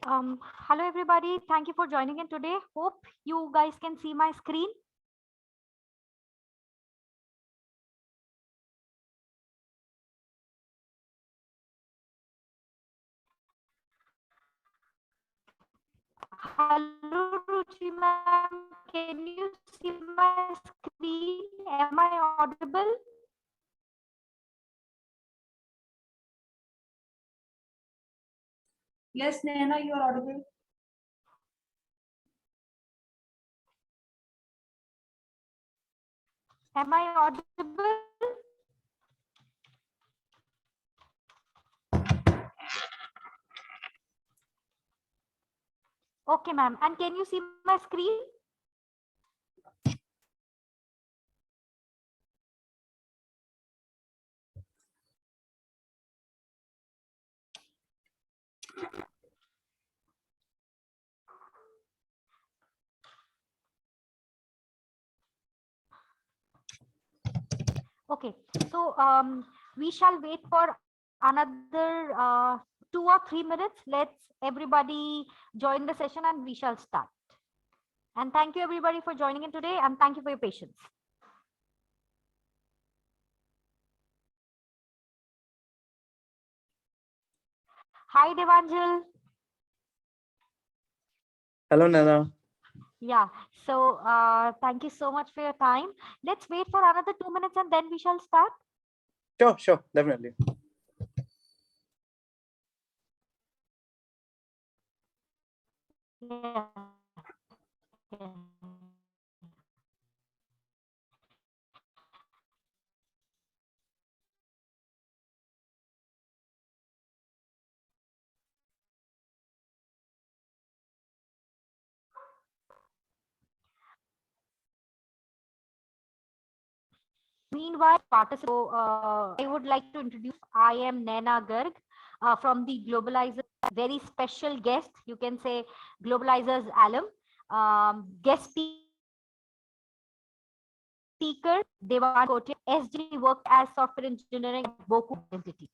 Hello everybody. Thank you for joining in today. Hope you guys can see my screen. Hello Ruchi ma'am. Can you see my screen? Am I audible? Yes, Naina, you are audible. Am I audible? Okay ma'am. And can you see my screen? Okay, so we shall wait for another 2 or 3 minutes. Let's everybody join the session and we shall start. And thank you everybody for joining in today and thank you for your patience. Hi Devanjal. Hello, Nana. Yeah, so thank you so much for your time. Let's wait for another 2 minutes and then we shall start. Sure, definitely. Yeah. Yeah. Meanwhile, I would like to introduce, I am Naina Garg from the Globalizers, very special guest, you can say Globalizers alum, guest speaker, Devan Kote, SG worked as software engineering at Boku Identity.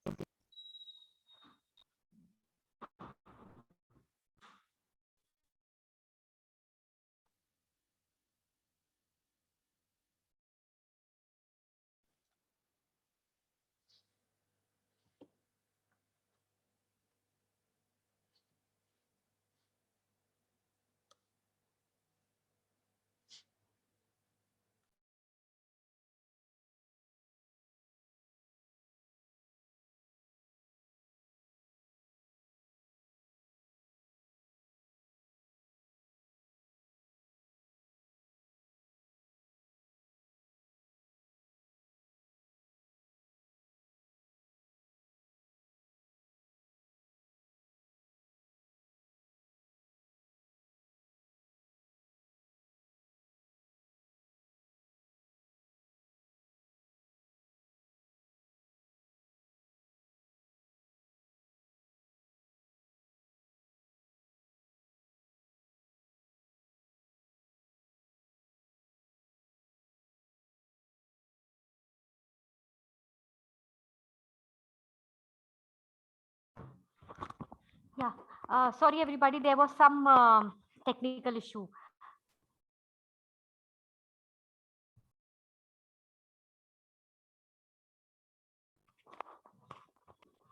Yeah, sorry everybody, there was some technical issue.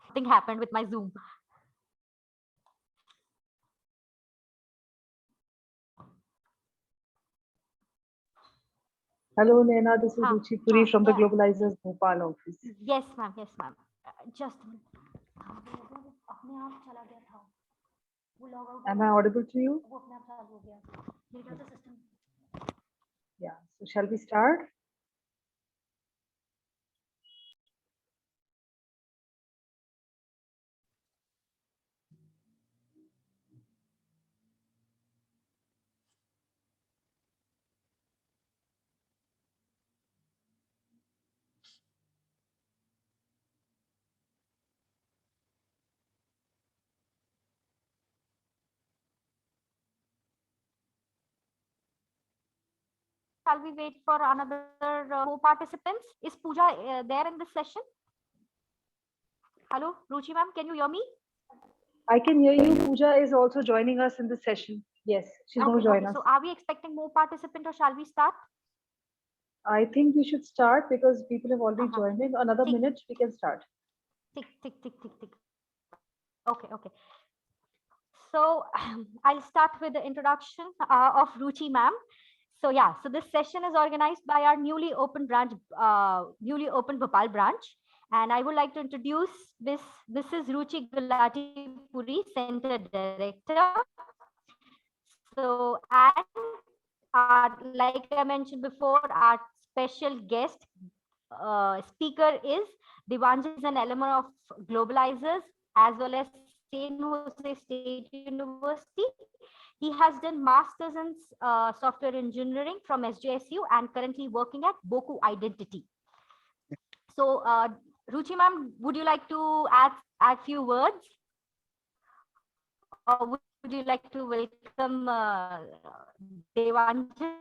Something happened with my Zoom. Hello, Naina. This is Huh, Ruchi Puri from the yeah. Globalizers Bhopal office. Yes ma'am, yes ma'am. Just a minute. अपने आप चला गया था वो log out Am I audible to you? वो अपने आप चालू हो गया मेरे ख्याल से system Yeah. So shall we start? shall we wait for another co-participants? Is Pooja there in this session? Hello, Ruchi ma'am, can you hear me? I can hear you. Pooja is also joining us in the session. Yes, she's going to join us. So are we expecting more participants or shall we start? I think we should start because people have already Uh-huh. joined in. Another Tick. minute, we can start. Tick, tick, tick, tick, tick. Okay, okay. So I'll start with the introduction of Ruchi ma'am. So yeah, so this session is organized by our newly opened Bhopal branch. And I would like to introduce this is Ruchi Gulati Puri, Center Director. So, and like I mentioned before, our special guest speaker is Devanjal, is an alumni of Globalizers as well as Saint Jose State University. He has done masters in software engineering from SJSU and currently working at Boku Identity. So, Ruchi ma'am, would you like to add few words, or would you like to welcome Devanjal?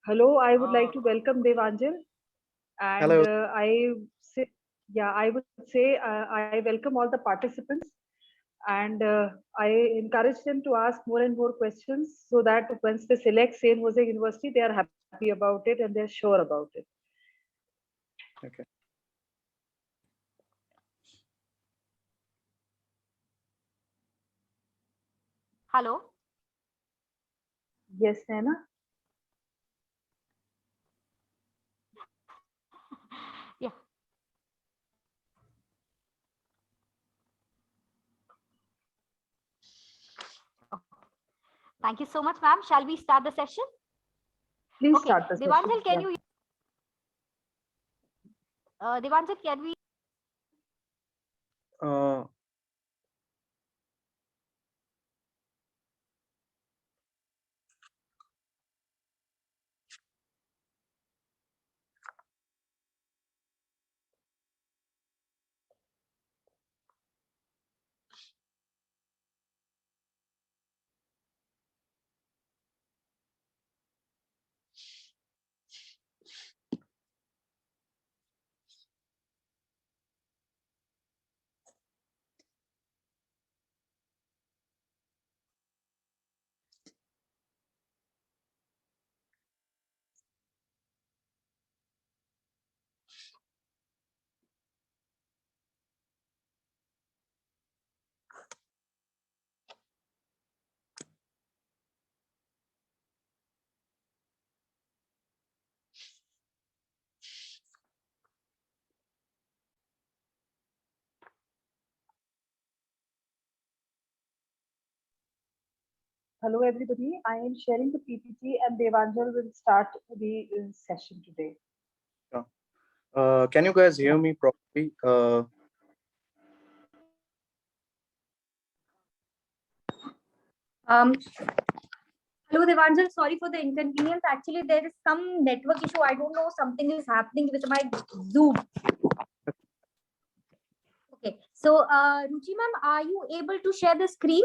Hello, I would like to welcome Devanjal. And Hello. I would say I welcome all the participants. And I encourage them to ask more and more questions so that once they select Saint Jose University, they are happy about it and they're sure about it. Okay. Hello. Yes, Naina? Yeah. Oh. Thank you so much, ma'am. Shall we start the session? Please Okay. start the session. Devanjal, can Yeah. you? Devanjal, can we? Uh, Hello, everybody. I am sharing the PPT and Devanjal will start the session today. can you guys hear me properly? Hello, Devanjal. Sorry for the inconvenience. Actually, there is some network issue. I don't know. Something is happening with my Zoom. Okay. So, Ruchi ma'am, are you able to share the screen?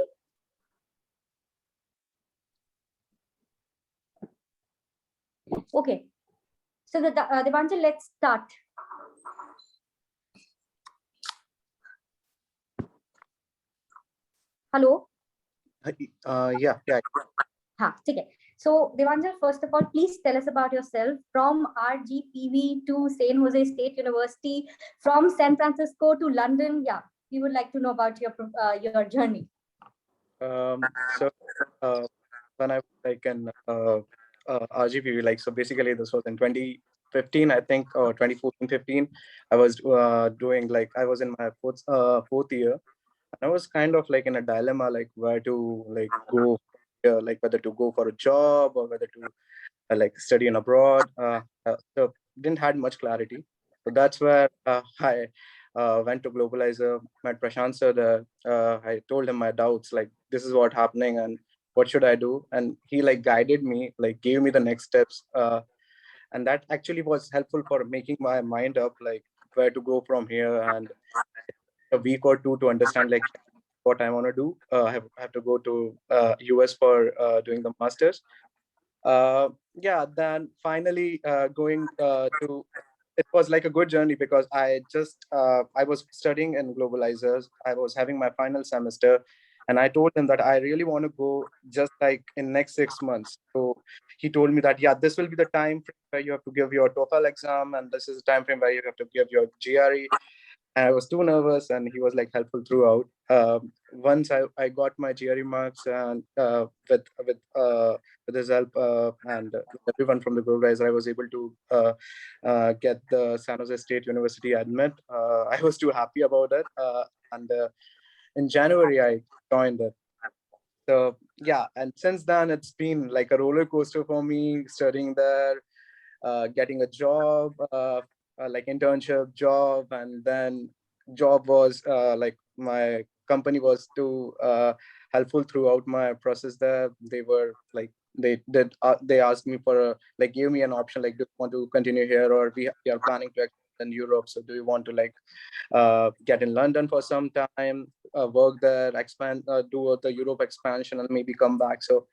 Okay. So, Devanjal, let's start. Hello. Yeah. Okay. So, Devanjal, first of all, please tell us about yourself from RGPV to Saint Jose State University, from San Francisco to London. Yeah, we would like to know about your journey. So when I was like in RGPV, like, so basically this was in 2015, I think, or 2014-15. I was doing, like, I was in my fourth year. I was kind of like in a dilemma, like where to like go, like whether to go for a job or whether to like study in abroad. So didn't had much clarity. So that's where I went to Globalizer, met Prashant sir there. I told him my doubts, like this is what happening and what should I do? And he like guided me, like gave me the next steps. And that actually was helpful for making my mind up, like where to go from here, and a week or two to understand like what I want to do. I have to go to US for doing the masters. Yeah, then finally going to, it was like a good journey because I was studying in globalizers. I was having my final semester, and I told him that I really want to go just like in next 6 months. So he told me that, yeah, this will be the time frame where you have to give your TOEFL exam, and this is the time frame where you have to give your GRE. And I was too nervous, and he was like helpful throughout. Once I got my GRE marks, and with his help and everyone from the Globalizer, I was able to get the San Jose State University admit. I was too happy about it, and in January I joined it. So yeah, and since then it's been like a roller coaster for me, studying there, getting a job, like internship job, and then job was like my company was too helpful throughout my process there. They were like they asked me for a, like, gave me an option, like, do you want to continue here, or we are planning to expand in Europe, so do you want to like get in London for some time, work there, expand, do the Europe expansion, and maybe come back. So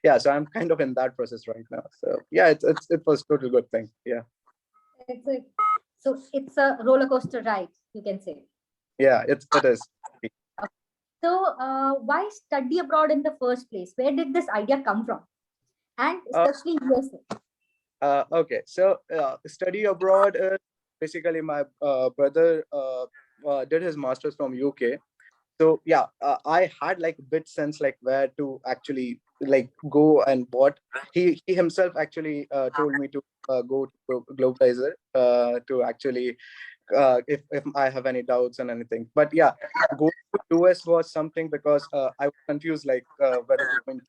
yeah, so I'm kind of in that process right now. So yeah, it was totally good thing. Yeah. So it's a roller coaster ride, you can say. Yeah, it is. So why study abroad in the first place? Where did this idea come from? And Uh, especially USA. Okay, so study abroad is basically my brother did his masters from UK. So yeah, I had like a bit sense like where to actually like go and what. He himself actually told me to go to Globalizer to actually if I have any doubts and anything. But yeah, going to US was something because I was confused like whether to go in,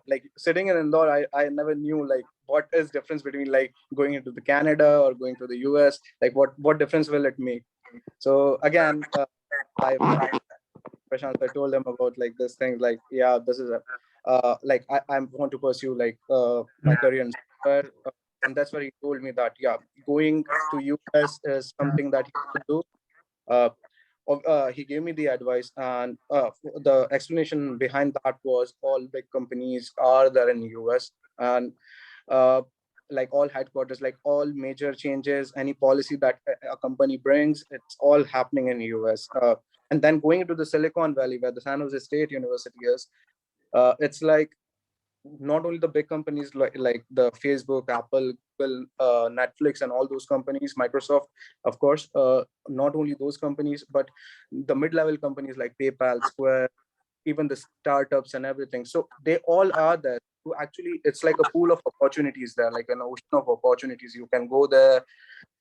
like sitting in Indore, I never knew like what is difference between like going into the Canada or going to the US. Like what difference will it make? So again, I Prashant, I told them about like this thing, like, yeah, this is a like I want to pursue like my career in software, and that's where he told me that, yeah, going to US is something that he should do. Uh, he gave me the advice, and the explanation behind that was all big companies are there in US, and uh, like all headquarters, like all major changes, any policy that a company brings, it's all happening in US. And then going into the Silicon Valley, where the San Jose State University is, it's like not only the big companies like the Facebook, Apple, Google, Netflix, and all those companies, Microsoft, of course, not only those companies, but the mid-level companies like PayPal, Square, even the startups and everything. So they all are there. So actually, it's like a pool of opportunities there, like an ocean of opportunities. You can go there.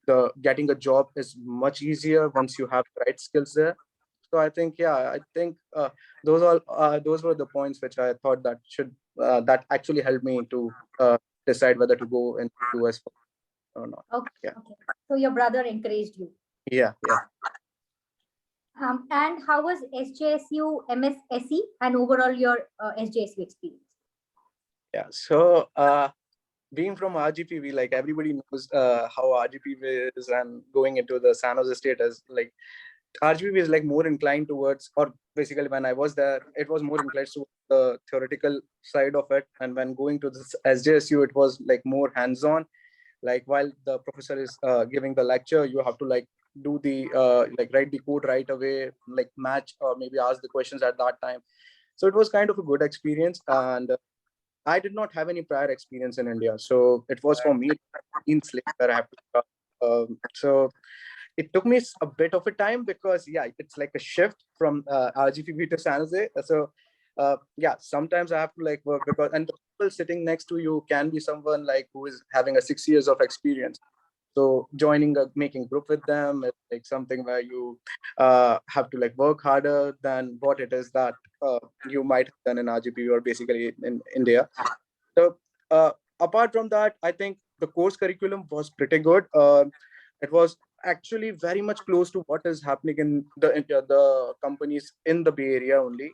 The getting a job is much easier once you have the right skills there. So I think, yeah, I think those were the points which I thought that should that actually helped me to decide whether to go in US or not. Okay. Yeah. Okay. So your brother encouraged you. Yeah. And how was SJSU MSSE and overall your SJSU experience? Yeah. So being from RGPV, like everybody knows how RGPV is, and going into the San Jose State as like RGPV is like more inclined towards, or basically when I was there, it was more inclined to the theoretical side of it. And when going to this SJSU, it was like more hands-on. Like while the professor is giving the lecture, you have to like do the like write the code right away, like match or maybe ask the questions at that time. So it was kind of a good experience. And I did not have any prior experience in India. So it was for me in slave where I have to start. So it took me a bit of a time because yeah, it's like a shift from RGPV to San Jose. So yeah, sometimes I have to like work because, and the people sitting next to you can be someone like who is having a 6 years of experience. So joining making group with them is like something where you have to like work harder than what it is that you might have done in RGPV or basically in India. So apart from that, I think the course curriculum was pretty good. It was actually very much close to what is happening in the companies in the Bay Area only.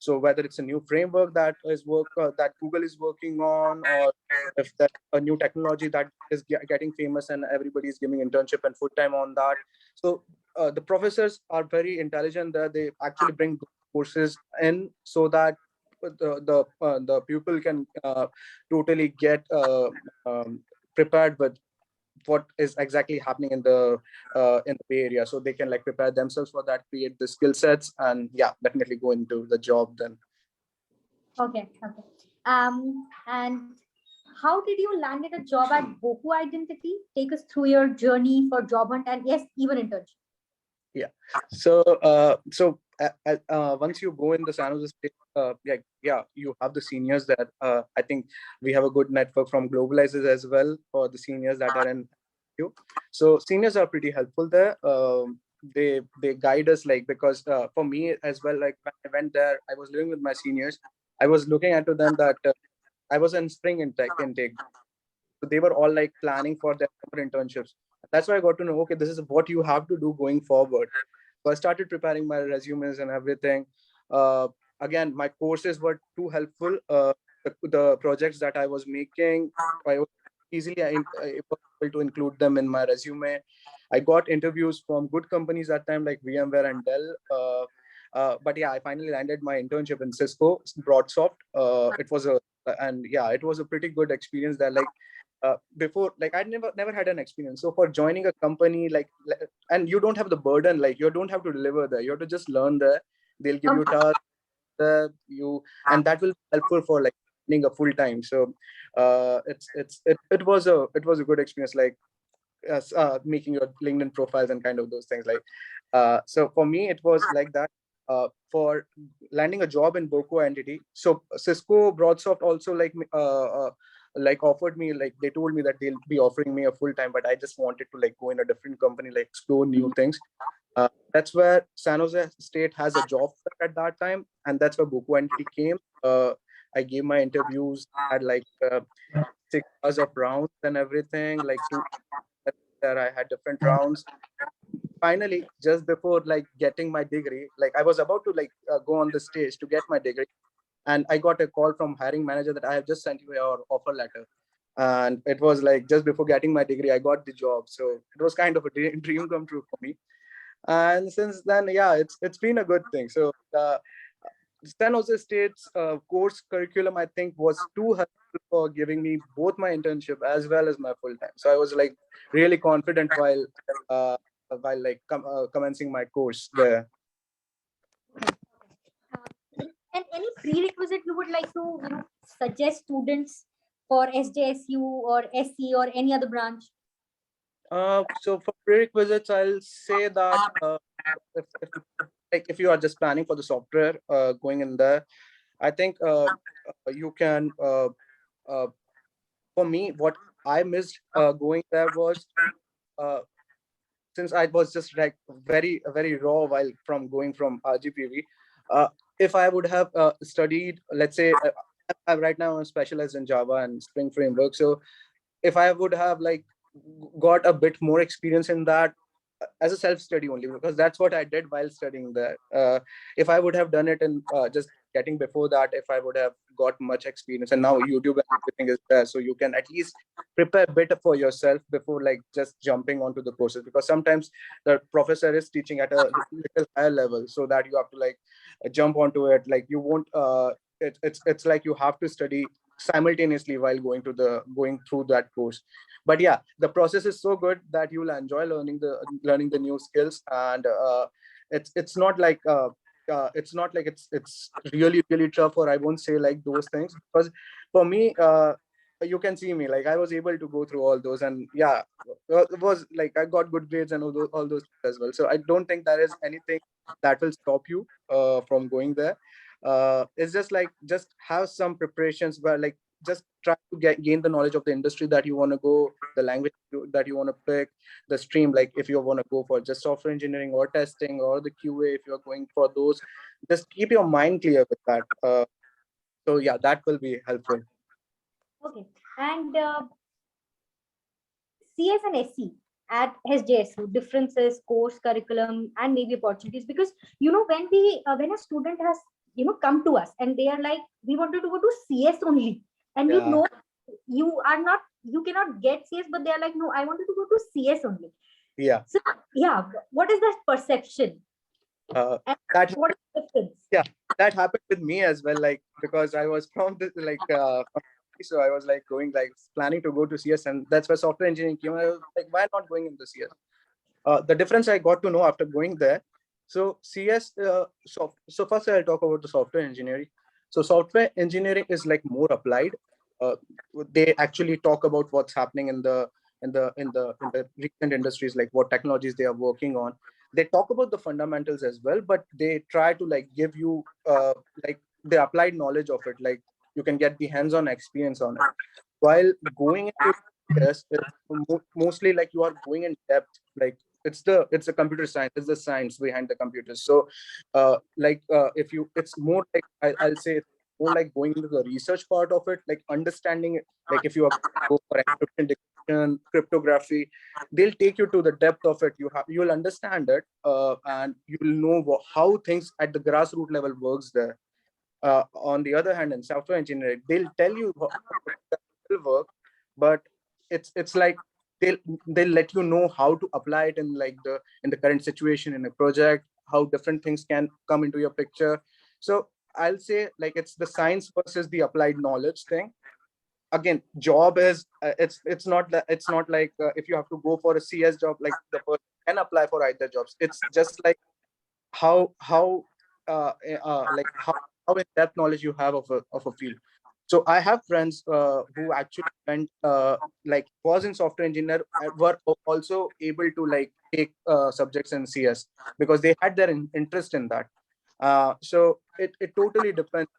So whether it's a new framework that that Google is working on, or if that's a new technology that is getting famous and everybody is giving internship and full time on that. So the professors are very intelligent there. They actually bring courses in, so that the pupil can totally get prepared with what is exactly happening in the Bay Area, so they can like prepare themselves for that, create the skill sets, and yeah, definitely go into the job then. Okay, okay. And how did you land at a job at Boku Identity? Take us through your journey for job hunt and yes, even internship. So once you go in the San Jose State, you have the seniors that I think we have a good network from Globalizers as well for the seniors that are in you. So seniors are pretty helpful there. They guide us, like, because for me as well, like when I went there, I was living with my seniors. I was looking into them that I was in spring intake. So they were all like planning for their summer internships. That's why I got to know, okay, this is what you have to do going forward. So I started preparing my resumes and everything. Again, my courses were too helpful. The projects that I was making, I was easily able to include them in my resume. I got interviews from good companies that time, like VMware and Dell. But yeah, I finally landed my internship in Cisco Broadsoft. It was a pretty good experience there. Like before, like I'd never had an experience. So for joining a company, and you don't have the burden, like you don't have to deliver there. You have to just learn there. They'll give you tasks and that will be helpful for like being a full time. So it was a good experience, like making your LinkedIn profiles and kind of those things. So for me, it was like that. For landing a job in Boku Entity, so Cisco Broadsoft also like offered me, like they told me that they'll be offering me a full time, but I just wanted to like go in a different company, like explore new things. That's where San Jose State has a job at that time, and that's where Boku Entity came. I gave my interviews, had like 6 hours of rounds and everything, like two there I had different rounds. Finally, just before like getting my degree, like I was about to like go on the stage to get my degree, and I got a call from hiring manager that I have just sent you your offer letter. And it was like just before getting my degree, I got the job. So it was kind of a dream come true for me. And since then, yeah, it's been a good thing. So San Jose State's course curriculum, I think, was too helpful for giving me both my internship as well as my full time. So I was like really confident while commencing my course there. And any prerequisite you would like to suggest students for SJSU or SE or any other branch? So for prerequisites, I'll say that if you are just planning for the software going in there, I think you can. For me, what I missed going there was since I was just like very raw while going from RGPV. If I would have studied, let's say, right now I'm specialized in Java and Spring Framework. So if I would have like got a bit more experience in that as a self-study only, because that's what I did while studying there. If I would have done it in just getting before that, if I would have got much experience, and now YouTube and everything is there, so you can at least prepare a bit for yourself before like just jumping onto the courses, because sometimes the professor is teaching at a little higher level, so that you have to like jump onto it. Like you won't it's like you have to study simultaneously while going through that course. But yeah, the process is so good that you will enjoy learning the new skills. And it's not like it's really tough, or I won't say like those things, because for me, you can see me, like I was able to go through all those, and yeah, it was like I got good grades and all those as well. So I don't think there is anything that will stop you from going there. It's just have some preparations, where like just try to gain the knowledge of the industry that you want to go, the language that you want to pick, the stream, like if you want to go for just software engineering or testing or the QA, if you're going for those, just keep your mind clear with that. So yeah, that will be helpful. Okay. And CS and SE at SJSU, differences, course curriculum, and maybe opportunities, because when a student has come to us and they are like, we wanted to go to CS only, and Yeah. you cannot get CS, but they are like, no, I wanted to go to CS only. Yeah. So yeah, what is that perception? And that what is the difference? yeah, that happened with me as well. Like because I was from the so I was like going like planning to go to CS, and that's where software engineering came. I was like, why not going into CS? The difference I got to know after going there. So CS, so first I'll talk about the software engineering. So software engineering is like more applied. Uh, they actually talk about what's happening in the recent industries, like what technologies they are working on. They talk about the fundamentals as well, but they try to like give you like the applied knowledge of it. Like you can get the hands-on experience on it. While going into CS, it's mostly like you are going in depth. Like it's a computer science, it's the science behind the computers. So if you, it's more like I'll say it's more like going into the research part of it, like understanding it. Like if you are go for encryption, decryption, cryptography, they'll take you to the depth of it. You'll understand it, and you'll know how things at the grassroots level works there. On the other hand, in software engineering, they'll tell you how it will work, but it's like they'll let you know how to apply it in like the current situation in a project, how different things can come into your picture. So I'll say like it's the science versus the applied knowledge thing. Again, job is it's not like if you have to go for a CS job, like the person can apply for either jobs. It's just like how like how in depth knowledge you have of a field. So I have friends who actually went like was in software engineer were also able to like take subjects in CS because they had their interest in that. So it totally depends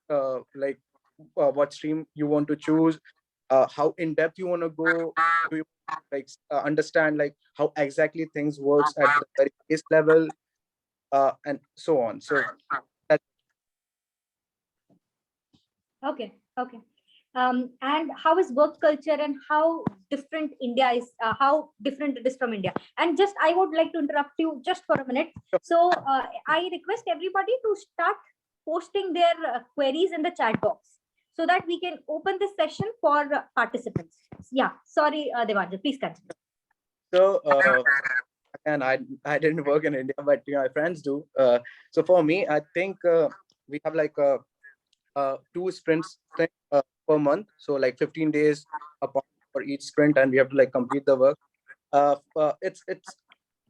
like what stream you want to choose, how in depth you want to go. Do you like understand like how exactly things works at the very base level, and so on. So that, Okay, okay. And how is work culture and how different India is, how different it is from India? And just, I would like to interrupt you just for a minute. So I request everybody to start posting their queries in the chat box so that we can open this session for participants. Yeah, sorry, Devanjal, please continue. so and I didn't work in India, but my friends do. So for me, I think we have like 2 sprints thing, per month. So like 15 days apart for each sprint, and we have to like complete the work. It's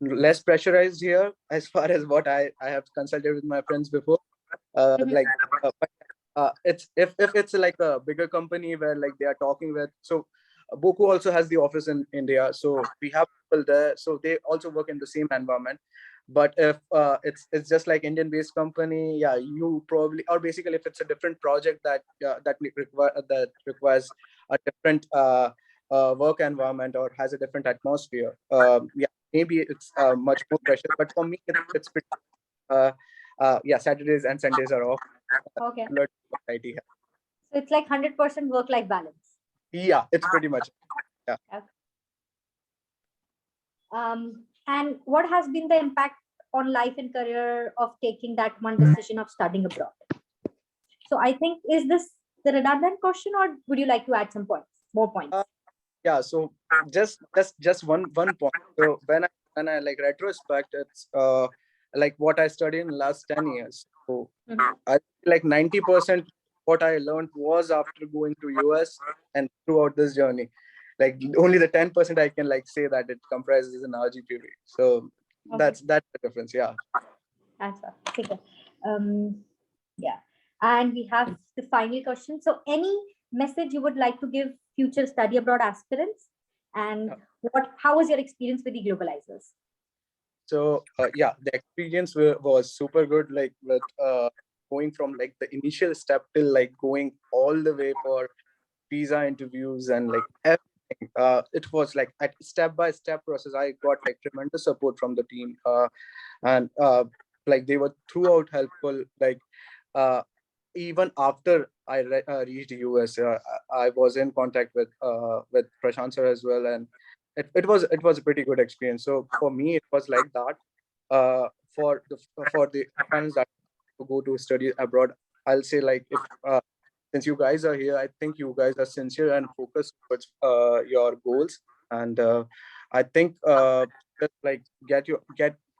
less pressurized here as far as what I have consulted with my friends before. Like but, it's if it's like a bigger company where like they are talking with, so Boku also has the office in India, so we have people there, so they also work in the same environment. But if it's just like Indian based company, yeah, you probably, or basically if it's a different project that requires a different work environment or has a different atmosphere, yeah, maybe it's much more pressure. But for me it's pretty yeah, Saturdays and Sundays are off. Okay. IT. So it's like 100% work-life balance. Yeah, it's pretty much. Yeah. Okay. And what has been the impact on life and career of taking that one decision of studying abroad? So I think, is this the redundant question, or would you like to add some points, more points? Yeah, so just one point. So when I like retrospect, it's like what I studied in the last 10 years. So I like 90% what I learned was after going to US and throughout this journey. Like only the 10% I can like say that it comprises an RGPV. So that's the difference. Yeah. That's right. Okay. Yeah. And we have the final question. So any message you would like to give future study abroad aspirants, and how was your experience with the globalizers? So yeah, the experience was super good. Like with going from like the initial step till like going all the way for visa interviews and like everything. It was like a step-by-step process. I got like tremendous support from the team, and like they were throughout helpful. Like even after I reached US, I was in contact with Prashant sir as well, and it was a pretty good experience. So for me, it was like that. For the friends that go to study abroad, I'll say like if since you guys are here, I think you guys are sincere and focused towards your goals, and I think just like get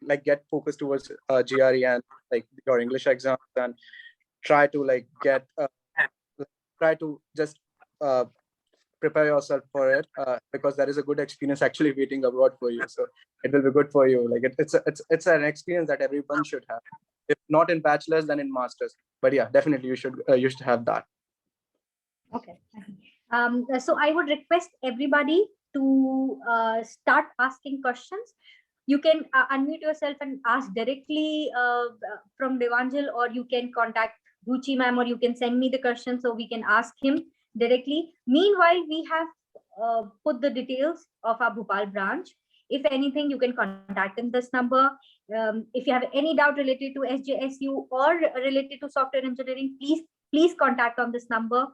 like get focused towards GRE and like your English exams, and try to like get try to just prepare yourself for it, because there is a good experience actually waiting abroad for you. So it will be good for you. Like it's an experience that everyone should have. If not in bachelor's, then in master's. But yeah, definitely you should have that. Okay. So I would request everybody to start asking questions. You can unmute yourself and ask directly from Devanjal, or you can contact Ruchi ma'am, or you can send me the question so we can ask him directly. Meanwhile, we have put the details of our Bhopal branch. If anything, you can contact in this number. If you have any doubt related to SJSU or related to software engineering, please contact on this number.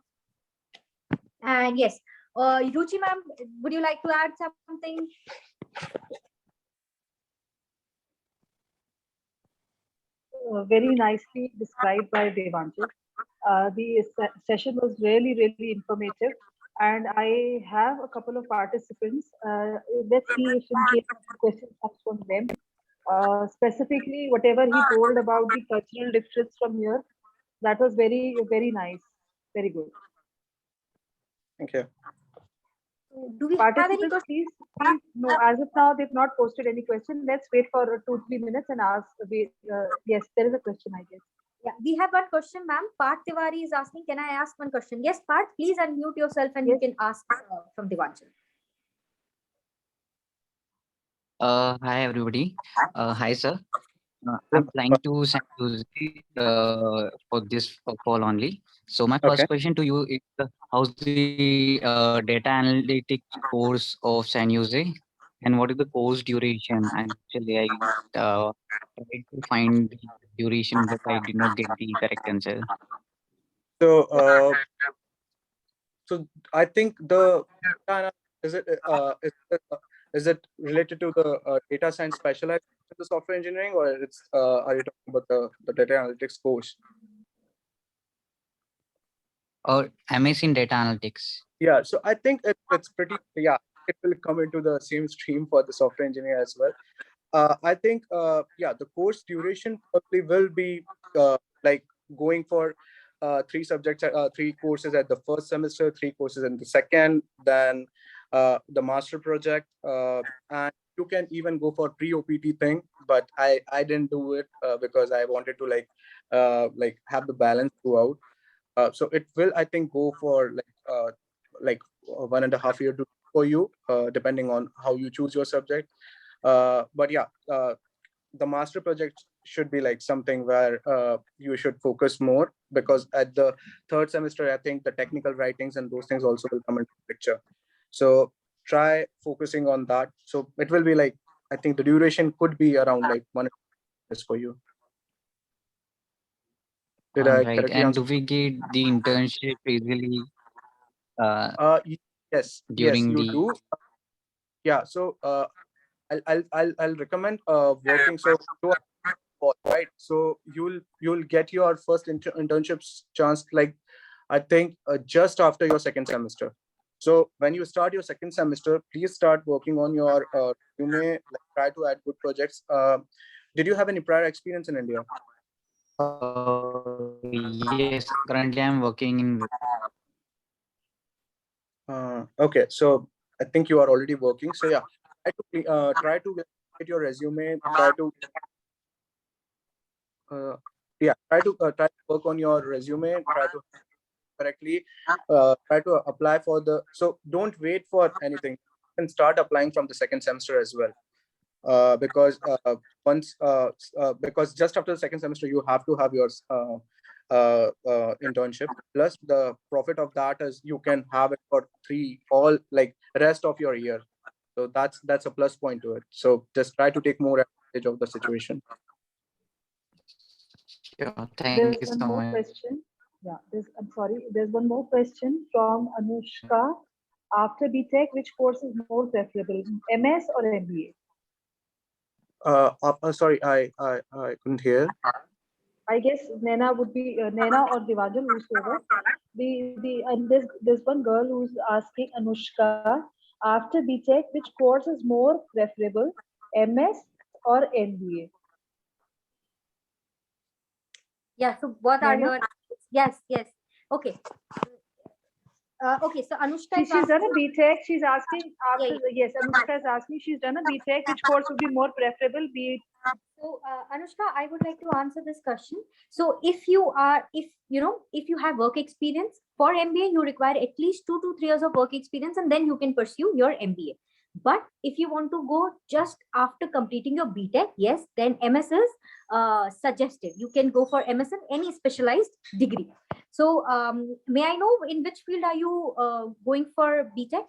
And yes, Ruchi ma'am, would you like to add something? Very nicely described by Devanjal. The session was really, really informative. And I have a couple of participants. Let's see if in case the question comes from them. Specifically, whatever he told about the cultural difference from here, that was very, very nice. Very good. Thank you. Do we have any Participants, questions? please, no, as of now, they've not posted any question. Let's wait for 2-3 minutes and ask. Yes, there is a question, I guess. Yeah, we have one question, ma'am. Parth Tiwari is asking, can I ask one question? Yes, Parth, please unmute yourself and you Yes. can ask from Devanjal. Hi everybody. Hi sir. I'm planning to send you for this call only. So my first Okay. question to you is, how's the data analytics course of San Jose, and what is the course duration? Actually, I tried to find the duration, but I did not get the correct answer. So I think is it related to the data science specialized in the software engineering, or are you talking about the data analytics course? Or MS in data analytics. Yeah, so I think it's pretty, yeah, it will come into the same stream for the software engineer as well. I think yeah, the course duration probably will be like going for 3 subjects, 3 courses at the first semester, 3 courses in the second, then the master project, and you can even go for pre-OPT thing, but I didn't do it because I wanted to like have the balance throughout. So it will, I think, go for like 1.5 year for you, depending on how you choose your subject. But yeah, the master project should be like something where you should focus more, because at the 3rd semester, I think the technical writings and those things also will come into the picture. So try focusing on that. So it will be like, I think the duration could be around like 1 year for you. Did I Right. correctly And answer? do we get the internship easily Yes, during you the do. Yeah, so I'll recommend working. So right, so you'll get your first internships chance, like I think just after your 2nd semester. So when you start your 2nd semester, please start working on your resume, like try to add good projects. Did you have any prior experience in India? Yes, currently I'm working in. Okay, so I think you are already working. So yeah, try to get your resume. Try to try to work on your resume. Try to correctly. Try to apply for the. So don't wait for anything. You can start applying from the 2nd semester as well. Because because just after the 2nd semester you have to have your internship. Plus the profit of that is you can have it for all like rest of your year. So that's a plus point to it. So just try to take more advantage of the situation. Sure, thank you There's one so more much. question. Yeah, I'm sorry. There's one more question from Anushka. After BTech, which course is more preferable, MS or MBA? Sorry, I couldn't hear. I guess Naina would be Naina or Devanjal, whosoever. And there's one girl who's asking Anushka, after BTech, which course is more preferable, MS or MBA? Yeah. So what are Naina? your, yes, yes. Okay. Okay. So Anushka is She's done a asking, BTech. She's asking after, Yeah, yes, Anushka has asked me, she's done a BTech. Which course would be more preferable? Be so Anushka, I would like to answer this question. So if you are, if you know, if you have work experience for MBA, you require at least 2 to 3 years of work experience, and then you can pursue your MBA. But if you want to go just after completing your BTech, yes, then MS is suggested. You can go for MS in any specialized degree. So may I know in which field are you going for BTech?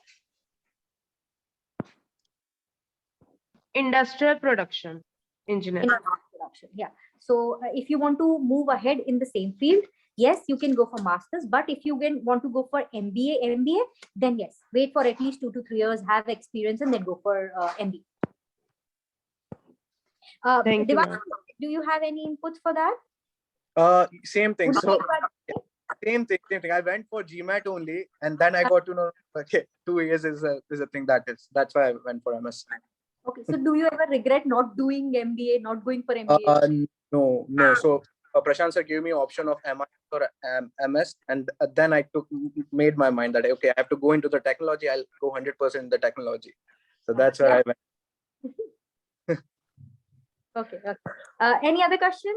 Industrial production engineer. In production, yeah. So if you want to move ahead in the same field, yes, you can go for masters. But if you want to go for MBA, then yes, wait for at least 2 to 3 years, have experience, and then go for MBA. Thank you, Devang, ma'am. do you have any inputs for that? Same thing. Would you So like to- same thing. I went for GMAT only, and then I got to know, okay, 2 years is a thing that's why I went for MS. Okay, so do you ever regret not doing MBA, not going for MBA? No. So Prashant sir gave me option of MI or MS, and then I made my mind that okay, I have to go into the technology. I'll go 100% in the technology. So that's where I went. Okay. Any other question?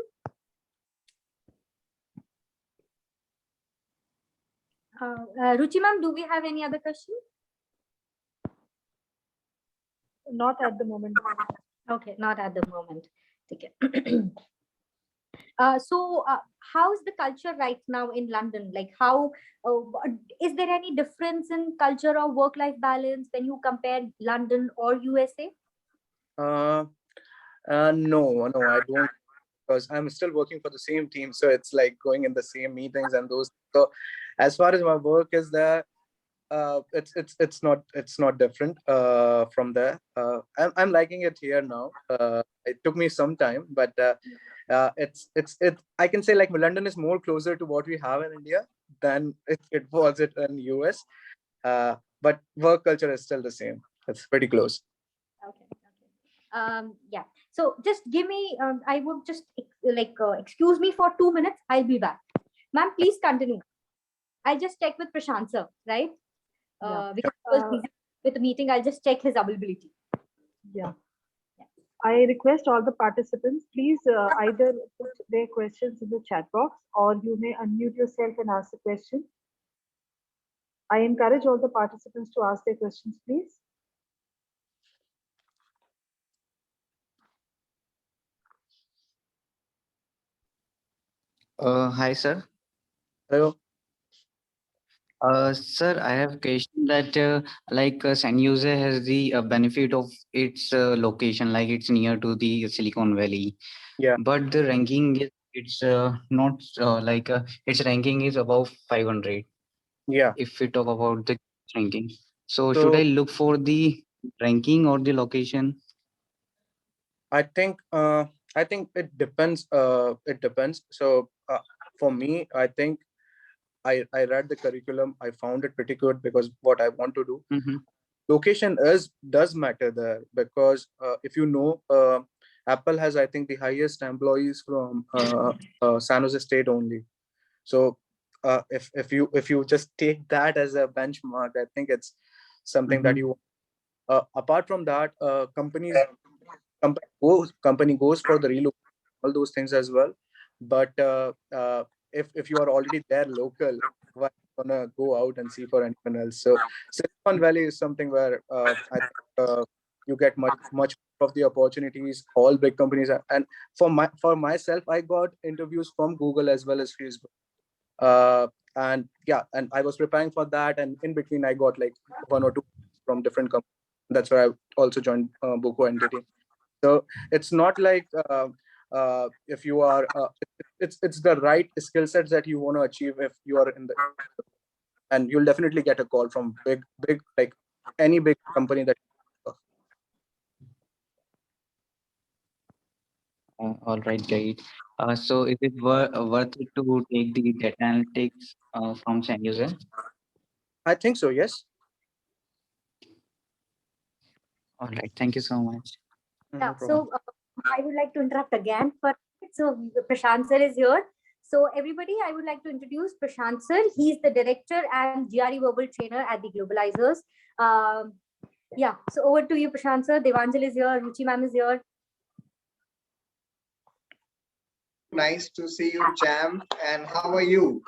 Ruchi ma'am, do we have any other question? not at the moment. Okay, not at the moment. Okay. So how's the culture right now in London? Like how, is there any difference in culture or work-life balance when you compare London or USA? No, I don't, because I'm still working for the same team. So it's like going in the same meetings and those. So as far as my work is there, it's not different from there. I'm liking it here now. It took me some time, but it I can say like London is more closer to what we have in India than it was it in US. But work culture is still the same. It's pretty close. Okay. Yeah. So just give me, I would just excuse me for 2 minutes. I'll be back. Ma'am, please continue. I'll just check with Prashant sir, right? Yeah. Because he was busy with the meeting, I'll just check his availability. Yeah. I request all the participants, please either put their questions in the chat box or you may unmute yourself and ask the question. I encourage all the participants to ask their questions, please. Hi, sir. Hello. Sir, I have a question that San Jose has the benefit of its location, like it's near to the Silicon Valley. Yeah. But the ranking is it's not its ranking is above 500. Yeah. If we talk about the ranking, so So should I look for the ranking or the location? I think it depends. It depends. So for me, I think I read the curriculum. I found it pretty good because what I want to do. Mm-hmm. Location does matter there because if you know, Apple has I think the highest employees from San Jose State only. So if you just take that as a benchmark, I think it's something that you. Apart from that, company goes for the relocation, all those things as well. But if you are already there local, why gonna go out and see for anyone else? So Silicon Valley is something where I think you get much of the opportunities. All big companies and for myself, I got interviews from Google as well as Facebook. And yeah, and I was preparing for that, and in between I got like one or two from different companies. That's where I also joined Boko entity. So it's not like if you are it's the right skill sets that you want to achieve if you are in the, and you'll definitely get a call from big like any big company that. All right, great. So is it worth it to take the data analytics from San Jose? I think so, yes. All right, thank you so much. Yeah. No problem. So I would like to interrupt again for so Prashant sir is here. So everybody, I would like to introduce Prashant sir. He's the director and GRE verbal trainer at the Globalizers. Yeah, so over to you, Prashant sir. Devanjal is here. Ruchi ma'am is here. Nice to see you, Jam. And how are you?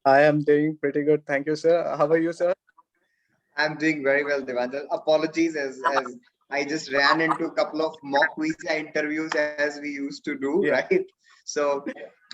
I am doing pretty good. Thank you, sir. How are you, sir? I'm doing very well, Devanjal. Apologies as I just ran into a couple of mock visa interviews as we used to do, Yeah. right? So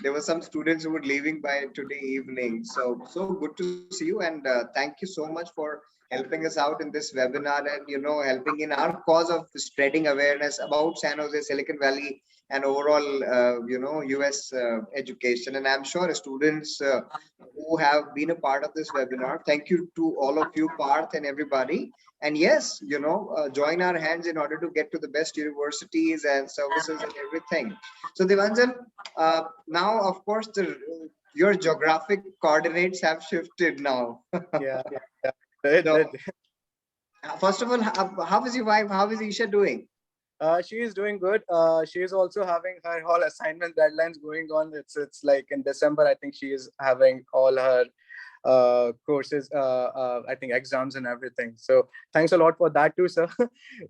there were some students who were leaving by today evening. So good to see you, and thank you so much for helping us out in this webinar and helping in our cause of spreading awareness about San Jose, Silicon Valley, and overall US education. And I'm sure students who have been a part of this webinar, thank you to all of you, Parth and everybody. And yes, join our hands in order to get to the best universities and services and everything. So Devanjal, now of course your geographic coordinates have shifted now. Yeah. Right, So, right. first of all, how is your wife? How is Isha doing? She is doing good. She is also having her whole assignment deadlines going on. It's like in December, I think she is having all her courses, I think exams and everything. So thanks a lot for that too, sir.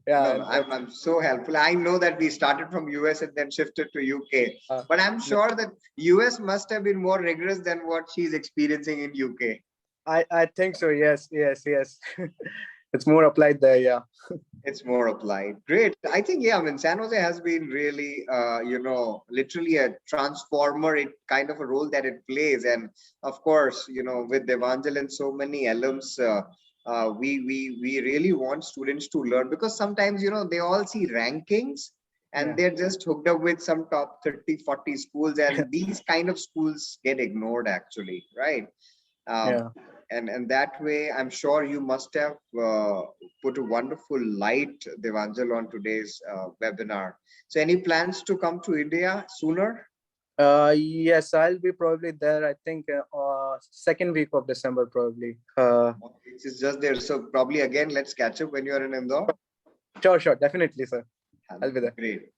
Yeah. No, I'm so helpful. I know that we started from US and then shifted to UK, Uh, but I'm sure that US must have been more rigorous than what she's experiencing in UK. I think so. Yes. It's more applied there. Yeah. It's more applied. Great. I think, yeah, I mean, San Jose has been really, literally a transformer, it kind of a role that it plays. And of course, with Devanjal and so many alums, we really want students to learn, because sometimes, they all see rankings and Yeah. they're just hooked up with some top 30, 40 schools, and these kind of schools get ignored actually, right? Yeah. And that way, I'm sure you must have put a wonderful light, Devanjal, on today's webinar. So any plans to come to India sooner? Yes, I'll be probably there. I think second week of December probably. It's just there. So probably again, let's catch up when you're in Indore. Sure, definitely, sir. I'll be there. Great.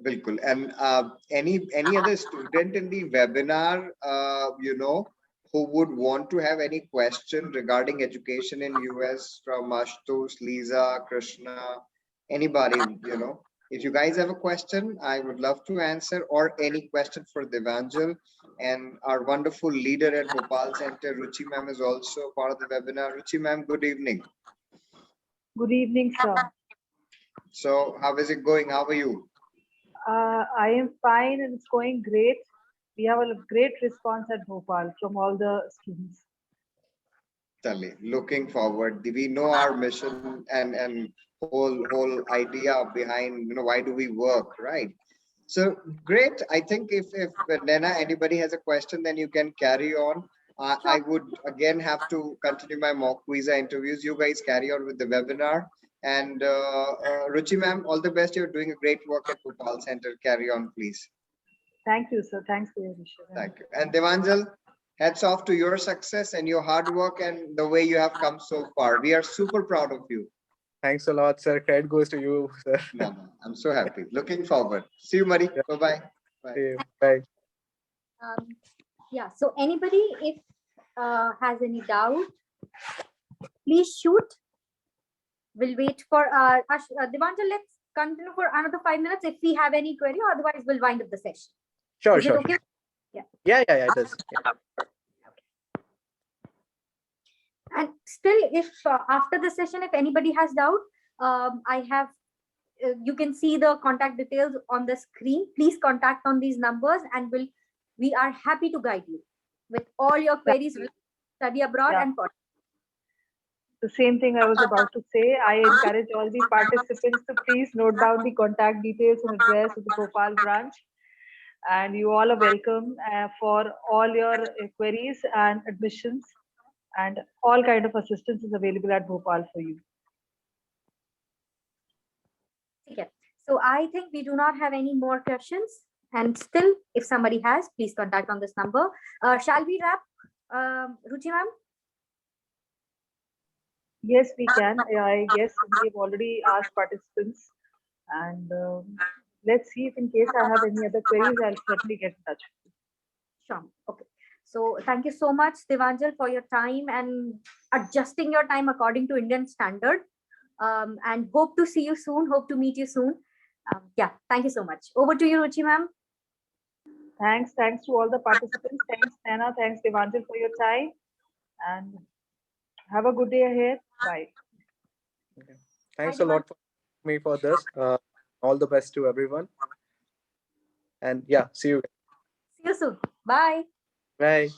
Bilkul. And any other student in the webinar, who would want to have any question regarding education in US, from Ashutosh, Lisa, Krishna, anybody, if you guys have a question, I would love to answer, or any question for Devanjal. And our wonderful leader at Bhopal Center, Ruchi ma'am, is also part of the webinar. Ruchi ma'am, good evening. Good evening, sir. So how is it going? How are you? I am fine and it's going great. We have a great response at Bhopal from all the students. Totally. Looking forward. We know our mission and whole idea behind, why do we work, right? So great. I think if Nena, anybody has a question, then you can carry on. I would again have to continue my mock visa interviews. You guys carry on with the webinar. And Ruchi ma'am, all the best. You're doing a great work at Bhopal Center. Carry on, please. Thank you, sir. Thanks for your wishes. Thank you. And Devanjal, hats off to your success and your hard work and the way you have come so far. We are super proud of you. Thanks a lot, sir. Credit goes to you, sir. No, I'm so happy. Looking forward. See you, Marie. Yeah. Bye-bye. See you. Bye. Yeah, so anybody, if has any doubt, please shoot. We'll wait for Devanjal, let's continue for another 5 minutes if we have any query, otherwise we'll wind up the session. Sure, Is it sure. okay? Yeah, it is. Yeah. And still, if after the session, if anybody has doubt, I have, you can see the contact details on the screen. Please contact on these numbers and we are happy to guide you with all your queries, study abroad Yeah. and The same thing I was about to say. I encourage all the participants to please note down the contact details and address of the Bhopal branch. And you all are welcome for all your queries and admissions, and all kind of assistance is available at Bhopal for you. Okay. So I think we do not have any more questions. And still, if somebody has, please contact on this number. Shall we wrap, Ruchi ma'am? Yes, we can. I guess we have already asked participants, and let's see if in case I have any other queries, I'll certainly get in touch with you. Sure. Okay. So thank you so much, Devanjal, for your time and adjusting your time according to Indian standard. And hope to see you soon. Hope to meet you soon. Yeah. Thank you so much. Over to you, Ruchi ma'am. Thanks to all the participants. Thanks, Nana. Thanks, Devanjal, for your time. And have a good day ahead. Bye. Thanks Hi, a lot for me for this. All the best to everyone. And yeah, see you. See you soon. Bye. Bye.